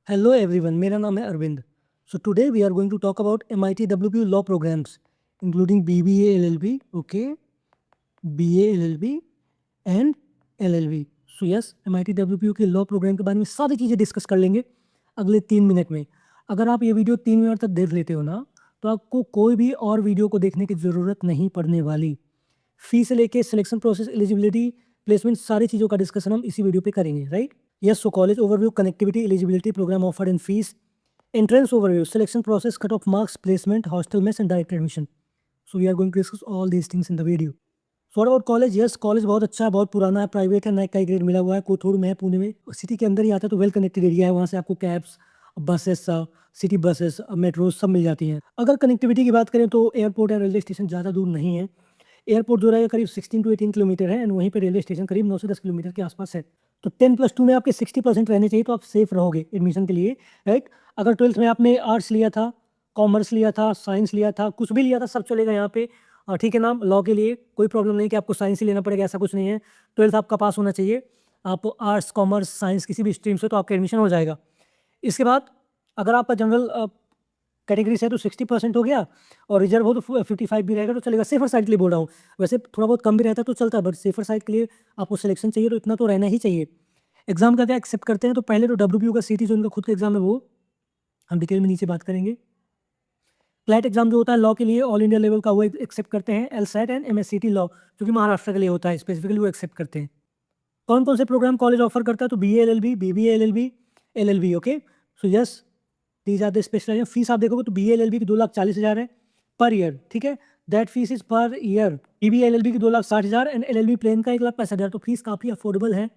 Hello everyone, मेरा नाम है Arvind. So today we are going to talk about MIT WPU law programs including BBA LLB, okay, BA LLB and LLB। So yes, MIT WPU के law program के बारे में सारी चीज़ें discuss कर लेंगे अगले 3 मिनट में। अगर आप ये वीडियो 3 मिनट तक देख लेते हो ना, तो आपको कोई भी और वीडियो को देखने की ज़रूरत नहीं पड़ने वाली। फी से लेके सिलेक्शन प्रोसेस, एलिजिबिलिटी, प्लेसमेंट, सारी चीज़ों का डिस्कशन हम इसी वीडियो पे करेंगे, right? Yes, so college overview, connectivity, eligibility, program offered and fees, entrance overview, selection process, cut-off marks, placement, hostel mess and direct admission. So we are going to discuss all these things in the video. So what about college? Yes, college बहुत अच्छा है, बहुत पुराना है, private है, नाइक का grade मिला हुआ है, कोथरूड में है, पुणे में, सिटी के अंदर ही आता है, तो वेल कनेक्टेड एरिया है। वहाँ से आपको cabs, buses, city buses, metro सब मिल जाती हैं। अगर कनेक्टिविटी की बात करें तो एयरपोर्ट या रेलवे स्टेशन ज़्यादा दूर नहीं है। एयरपोर्ट जो रहेगा करीब 16 to 18 किलोमीटर है, एंड वहीं पे रेलवे स्टेशन करीब 9 से 10 किलोमीटर के आसपास है। तो 10+2 में आपके 60% रहने चाहिए, तो आप सेफ रहोगे एडमिशन के लिए, राइट? अगर 12th में आपने आर्ट्स लिया था, कॉमर्स लिया था, साइंस लिया था, कुछ भी लिया था, सब चलेगा यहाँ पे। ठीक है ना? लॉ के लिए कोई प्रॉब्लम नहीं कि आपको साइंस ही लेना पड़ेगा, ऐसा कुछ नहीं है। 12th आपका पास होना चाहिए। आप आर्ट्स, कॉमर्स, साइंस किसी भी स्ट्रीम से, तो आपका एडमिशन हो जाएगा। इसके बाद अगर आपका जनरल कैटेगरी से है तो 60% हो गया, और रिजर्व हो तो 55 भी रहेगा, तो चलेगा। सेफर साइड के लिए बोल रहा हूँ, वैसे थोड़ा बहुत कम भी रहता है तो चलता है, बट सेफर साइड के लिए आपको सिलेक्शन चाहिए तो इतना तो रहना ही चाहिए। एग्जाम का क्या एक्सेप्ट करते हैं, तो पहले तो WPU का CT जो उनका खुद का एग्जाम है, वो हम डिटेल में नीचे बात करेंगे। क्लैट एग्जाम जो होता है लॉ के लिए, ऑल इंडिया लेवल का, वो एक्सेप्ट करते हैं। LSAT एंड MSCT लॉ, जो कि महाराष्ट्र के लिए होता है स्पेसिफिकली, वो एक्सेप्ट करते हैं। कौन कौन से प्रोग्राम कॉलेज ऑफर करता है, तो BA LLB, BBA LLB, LLB, okay. So yes, these are the specialization. Fees आप देखोगे तो BA LLB की 2,40,000 है पर ईयर, ठीक है। That fees is per year. BBA LLB की 2,60,000 एंड LLB प्लेन का 1,65,000। तो फीस काफ़ी अफोर्डेबल है,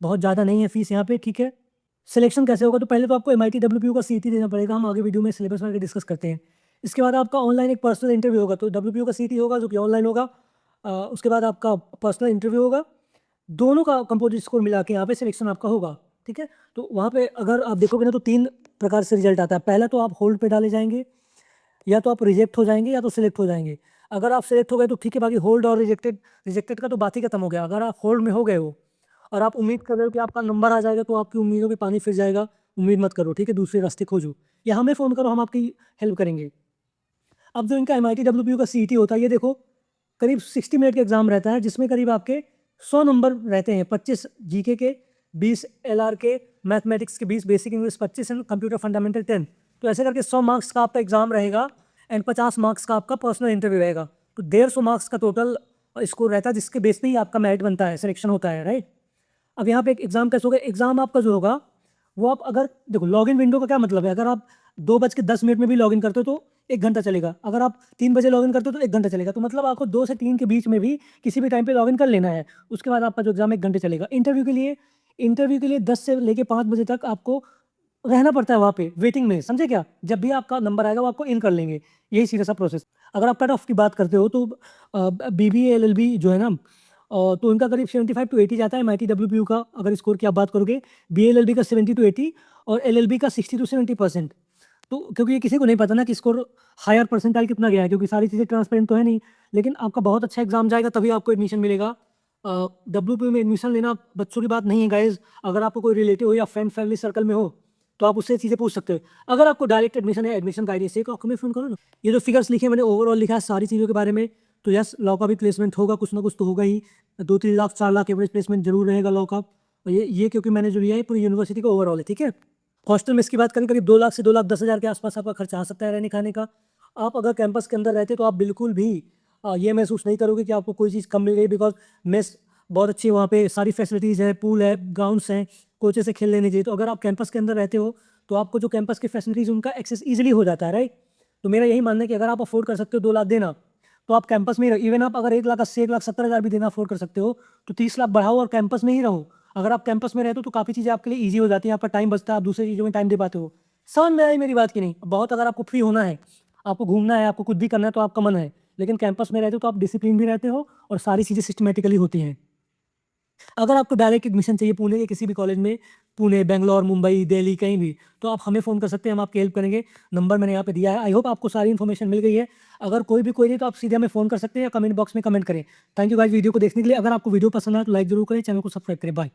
बहुत ज़्यादा नहीं है फीस यहाँ पे, ठीक है। सिलेक्शन कैसे होगा, तो पहले तो आपको MIT WPU का CT देना पड़ेगा, हम आगे वीडियो में सिलेबस में डिस्कस करते हैं। इसके बाद आपका ऑनलाइन एक पर्सनल इंटरव्यू होगा, तो WPU का CT होगा जो कि ऑनलाइन होगा। उसके बाद आपका पर्सनल इंटरव्यू होगा। दोनों का कंपोजिट स्कोर मिला के यहाँ पे सिलेक्शन आपका होगा, ठीक है। तो वहाँ पे अगर आप देखोगे ना, तो 3 प्रकार से रिजल्ट आता है। पहला तो आप होल्ड पे डाले जाएंगे, या तो आप रिजेक्ट हो जाएंगे, या तो सिलेक्ट हो जाएंगे। अगर आप सिलेक्ट हो गए तो ठीक है, बाकी होल्ड और रिजेक्टेड, रिजेक्टेड का तो बात ही खत्म हो गया। अगर आप होल्ड में हो गए हो और आप उम्मीद कर रहे हो कि आपका नंबर आ जाएगा, तो आपकी उम्मीदों पे पानी फिर जाएगा। उम्मीद मत करो, ठीक है, दूसरे रास्ते खोजो, या हमें फ़ोन करो, हम आपकी हेल्प करेंगे। अब जो इनका MIT WPU का CT होता है, ये देखो करीब 60 मिनट का एग्जाम रहता है, जिसमें करीब आपके 100 नंबर रहते हैं। 25 GK के, 20 LR के, मैथमेटिक्स के 20, basic English 25 and computer fundamental 10। तो ऐसे करके 100 मार्क्स का आपका एग्जाम रहेगा, एंड 50 मार्क्स का आपका पर्सनल इंटरव्यू रहेगा। तो 150 मार्क्स का टोटल स्कोर रहता है, जिसके बेस पे ही आपका मेरिट बनता है, सिलेक्शन होता है, राइट। अब यहाँ पे एक एग्जाम कैसे होगा, एग्जाम आपका जो होगा वो, आप अगर देखो, लॉगिन विंडो का क्या मतलब है, अगर आप 2:10 में भी लॉगिन करते हो तो 1 घंटा चलेगा। अगर आप 3 बजे लॉगिन करते हो तो 1 घंटा चलेगा। तो मतलब आपको 2 से 3 के बीच में भी किसी भी टाइम पे लॉगिन कर लेना है। उसके बाद आपका जो एग्जाम 1 घंटे चलेगा। इंटरव्यू के लिए 10 से लेके 5 बजे तक आपको रहना पड़ता है वहाँ पे वेटिंग में, समझे क्या? जब भी आपका नंबर आएगा वो आपको इन कर लेंगे, यही सीधा सा प्रोसेस। अगर आप कट ऑफ की बात करते हो तो BBA LLB जो है ना, तो इनका करीब 75 to 80 जाता है। MIT WPU का अगर स्कोर की आप बात करोगे, BA LLB का 70 to 80 और LLB का 60 to 70%। तो क्योंकि ये किसी को नहीं पता ना कि स्कोर हायर परसेंटाइल कितना गया है, क्योंकि सारी चीज़ें ट्रांसपेरेंट तो है नहीं। लेकिन आपका बहुत अच्छा एग्जाम जाएगा तभी आपको एडमिशन मिलेगा। WPU में एडमिशन लेना बच्चों की बात नहीं है गाइज। अगर आपको कोई रिलेटिव हो या फ्रेंड फैमिली सर्कल में हो, तो आप उससे चीज़ें पूछ सकते हो। अगर आपको डायरेक्ट एडमिशन है, एडमिशन गाइडेंस से, तो आपको मैं फ़ोन करो ना। ये जो फिगर्स लिखे हैं मैंने, ओवरऑल लिखा है सारी चीज़ों के बारे में। तो यस, लॉ का भी प्लेसमेंट होगा, कुछ ना कुछ तो होगा ही। 2-3 लाख 4 लाख एवरेज प्लेसमेंट जरूर रहेगा लॉ का। और ये क्योंकि मैंने जो लिया है पूरी यूनिवर्सिटी का ओवरऑल है, ठीक है। हॉस्टल में इसकी बात करें, करीब 2 लाख से 2,10,000 के आसपास आपका खर्चा आ सकता है रहने खाने का। आप अगर कैंपस के अंदर रहते तो आप बिल्कुल भी ये महसूस नहीं करोगे कि आपको कोई चीज़ कम मिल गई, बिकॉज मेस बहुत अच्छी है, वहाँ पे सारी फैसिलिटीज़ है, पूल है, ग्राउंड्स हैं, कोचे से खेल लेने चाहिए। तो अगर आप कैंपस के अंदर रहते हो तो आपको जो कैंपस की फैसिलिटीज़ उनका एक्सेस ईजिली हो जाता है, राइट। तो मेरा यही मानना है कि अगर आप अफोर्ड कर सकते हो 2 लाख देना, तो आप कैंपस में ही रहो। इवन आप अगर 1,80,000 1,70,000 भी देना अफोर्ड कर सकते हो, तो 30 लाख बढ़ाओ और कैंपस में ही रहो। अगर आप कैंपस में रहते हो तो काफ़ी चीज़ें आपके लिए ईजी हो जाती हैं, आपका टाइम बचता है, आप दूसरी चीज़ों में टाइम दे पाते हो। समझ में आई मेरी बात की नहीं? बहुत अगर आपको फ्री होना है, आपको घूमना है, आपको कुछ भी करना है, तो आपका मन है। लेकिन कैंपस में रहते हो तो आप डिसिप्लिन भी रहते हो और सारी चीज़ें सिस्टमेटिकली होती हैं। अगर आपको डायरेक्ट एडमिशन चाहिए पुणे के किसी भी कॉलेज में, पुणे, बैंगलोर, मुंबई, दिल्ली, कहीं भी, तो आप हमें फ़ोन कर सकते हैं, हम आपकी हेल्प करेंगे। नंबर मैंने यहाँ पे दिया है। आई होप आपको सारी इन्फॉर्मेशन मिल गई है। अगर कोई भी क्वेरी तो आप सीधे हमें फ़ोन कर सकते हैं या कमेंट बॉक्स में कमेंट करें। थैंक यू गाइस वीडियो को देखने के लिए। अगर आपको वीडियो पसंद आए तो लाइक जरूर करें, चैनल को सब्सक्राइब करें। बाय।